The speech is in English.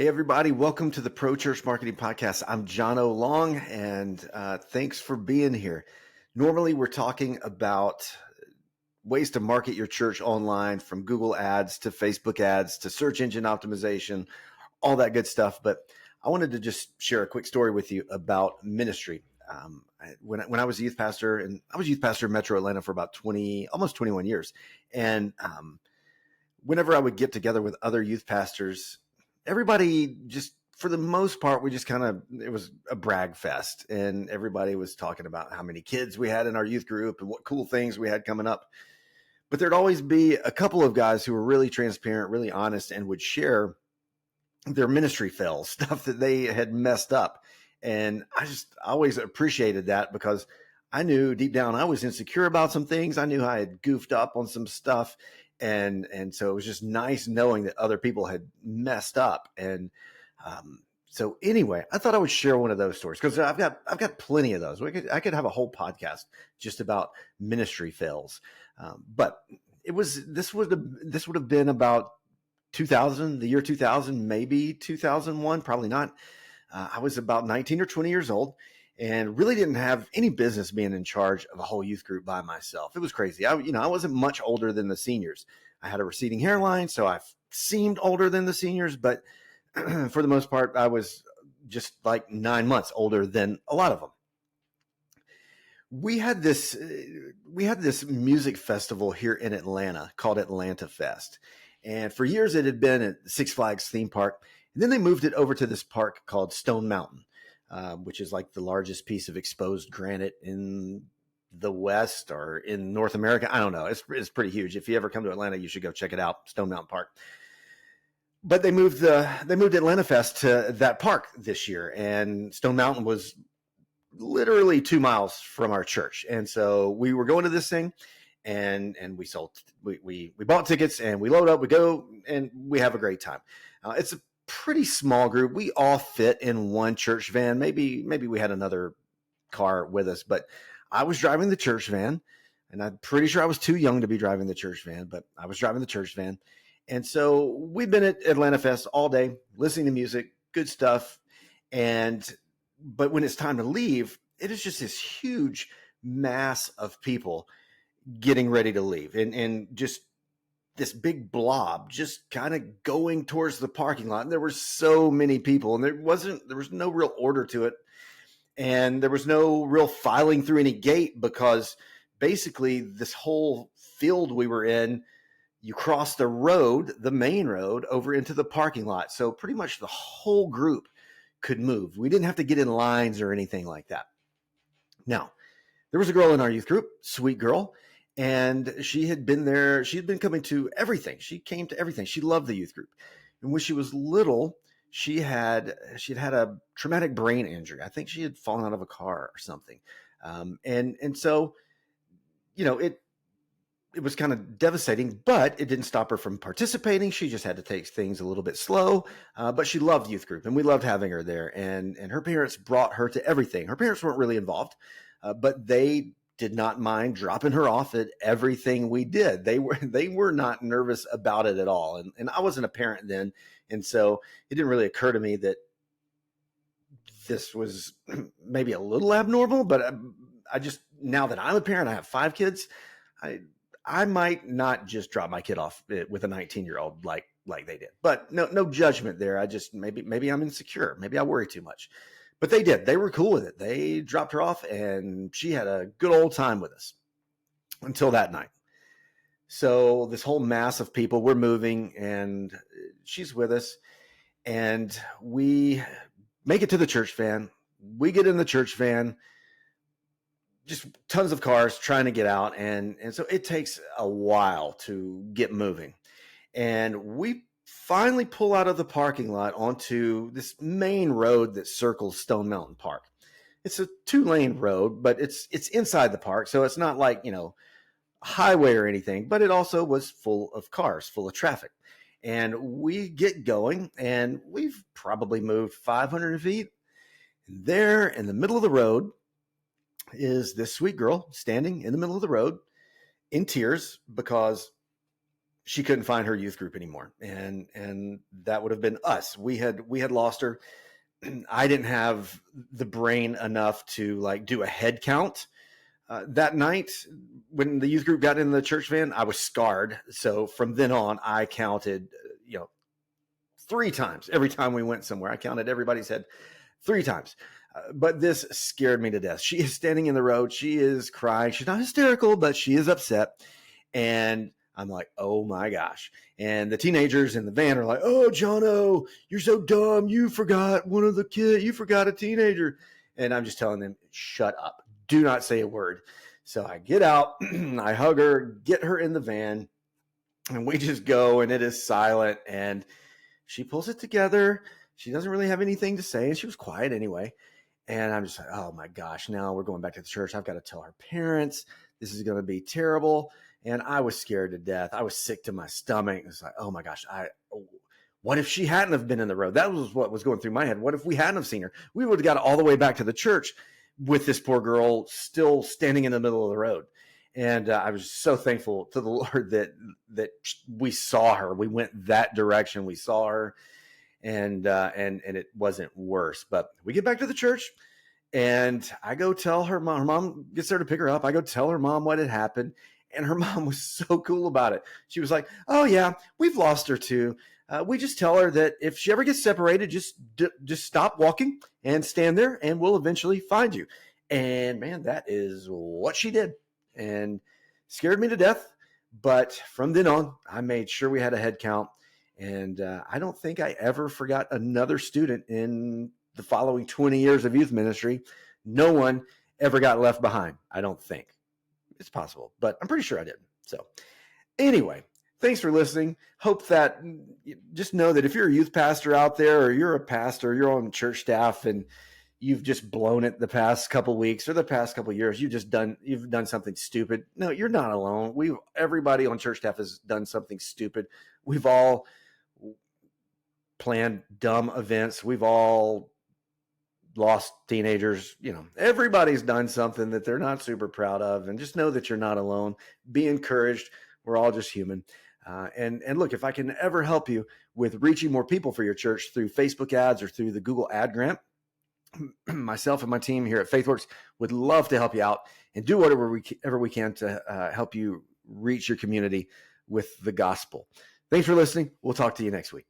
Hey, everybody, welcome to the Pro Church Marketing Podcast. I'm John O. Long, and thanks for being here. Normally, we're talking about ways to market your church online, from Google ads to Facebook ads to search engine optimization, all that good stuff. But I wanted to just share a quick story with you about ministry. When I was a youth pastor, and I was youth pastor in Metro Atlanta for about almost 21 years. And whenever I would get together with other youth pastors, everybody just, for the most part, it was a brag fest, and everybody was talking about how many kids we had in our youth group and what cool things we had coming up. But there'd always be a couple of guys who were really transparent, really honest, and would share their ministry fails, stuff that they had messed up. And I always appreciated that, because I knew deep down I was insecure about some things. I knew I had goofed up on some stuff. And so it was just nice knowing that other people had messed up. And so anyway, I thought I would share one of those stories, because I've got plenty of those. I could have a whole podcast just about ministry fails. But this would have been about 2000, the year 2000, maybe 2001, probably not. I was about 19 or 20 years old, and really didn't have any business being in charge of a whole youth group by myself. It was crazy. I wasn't much older than the seniors. I had a receding hairline, so I seemed older than the seniors, but for the most part, I was just like 9 months older than a lot of them. We had this music festival here in Atlanta called Atlanta Fest. And for years it had been at Six Flags theme park. And then they moved it over to this park called Stone Mountain, which is like the largest piece of exposed granite in the West or in North America. I don't know. It's pretty huge. If you ever come to Atlanta, you should go check it out, Stone Mountain Park. But they moved Atlanta Fest to that park this year, and Stone Mountain was literally 2 miles from our church. And so we were going to this thing, and we bought tickets, and we load up, we go, and we have a great time. It's a pretty small group. We all fit in one church van. Maybe we had another car with us, but I was driving the church van, and I'm pretty sure I was too young to be driving the church van, but I was driving the church van. And so we've been at Atlanta Fest all day, listening to music, good stuff. But when it's time to leave, it is just this huge mass of people getting ready to leave, and just this big blob just kind of going towards the parking lot. And there were so many people, and there was no real order to it. And there was no real filing through any gate, because basically this whole field we were in, you cross the road, the main road, over into the parking lot. So pretty much the whole group could move. We didn't have to get in lines or anything like that. Now, there was a girl in our youth group, sweet girl, and she had been there. She had been coming to everything. She came to everything. She loved the youth group. And when she was little, she'd had a traumatic brain injury. I think she had fallen out of a car or something. And so, it was kind of devastating, but it didn't stop her from participating. She just had to take things a little bit slow, but she loved youth group, and we loved having her there. And her parents brought her to everything. Her parents weren't really involved, but they did not mind dropping her off at everything we did. They were not nervous about it at all. And I wasn't a parent then, and so it didn't really occur to me that this was maybe a little abnormal. But I just, now that I'm a parent, I have 5 kids, I might not just drop my kid off with a 19-year-old like they did. But no judgment there. I just, maybe I'm insecure. Maybe I worry too much. But they did. They were cool with it. They dropped her off, and she had a good old time with us until that night. So this whole mass of people, we're moving, and she's with us, and we make it to the church van. We get in the church van, just tons of cars trying to get out. And so it takes a while to get moving. And we finally pull out of the parking lot onto this main road that circles Stone Mountain Park. It's a 2-lane road, but it's inside the park. So it's not like, a highway or anything, but it also was full of cars, full of traffic. And we get going, and we've probably moved 500 feet. And there in the middle of the road is this sweet girl standing in the middle of the road in tears, because she couldn't find her youth group anymore. And that would have been us. We had lost her. I didn't have the brain enough to like do a head count. That night when the youth group got in the church van, I was scarred. So from then on, I counted, 3 times. Every time we went somewhere, I counted everybody's head 3 times. But this scared me to death. She is standing in the road. She is crying. She's not hysterical, but she is upset. And I'm like, oh my gosh. And the teenagers in the van are like, oh, Jono, you're so dumb. You forgot one of the kids. You forgot a teenager. And I'm just telling them, shut up. Do not say a word. So I get out, I hug her, get her in the van, and we just go, and it is silent. And she pulls it together. She doesn't really have anything to say, and she was quiet anyway. And I'm just like, oh my gosh, now we're going back to the church. I've got to tell her parents. This is going to be terrible. And I was scared to death. I was sick to my stomach. It's like, oh my gosh, what if she hadn't have been in the road? That was what was going through my head. What if we hadn't have seen her? We would have got all the way back to the church with this poor girl still standing in the middle of the road. And I was so thankful to the Lord that we saw her. We went that direction. We saw her, and it wasn't worse. But we get back to the church, and I go tell her mom. Her mom gets there to pick her up. I go tell her mom what had happened, and her mom was so cool about it. She was like, "Oh yeah, we've lost her too. We just tell her that if she ever gets separated, just stop walking and stand there, and we'll eventually find you." And man, that is what she did, and scared me to death. But from then on, I made sure we had a head count, and I don't think I ever forgot another student in the following 20 years of youth ministry. No one ever got left behind. I don't think. It's possible, but I'm pretty sure I didn't. So anyway, thanks for listening. Hope that just know that if you're a youth pastor out there, or you're a pastor, you're on church staff, and you've just blown it the past couple weeks or the past couple years, you've done something stupid. No, you're not alone. Everybody on church staff has done something stupid. We've all planned dumb events. We've all lost teenagers. Everybody's done something that they're not super proud of, and just know that you're not alone. Be encouraged. We're all just human. And look, if I can ever help you with reaching more people for your church through Facebook ads or through the Google ad grant, myself and my team here at Faithworks would love to help you out and do whatever we can to help you reach your community with the gospel. Thanks for listening. We'll talk to you next week.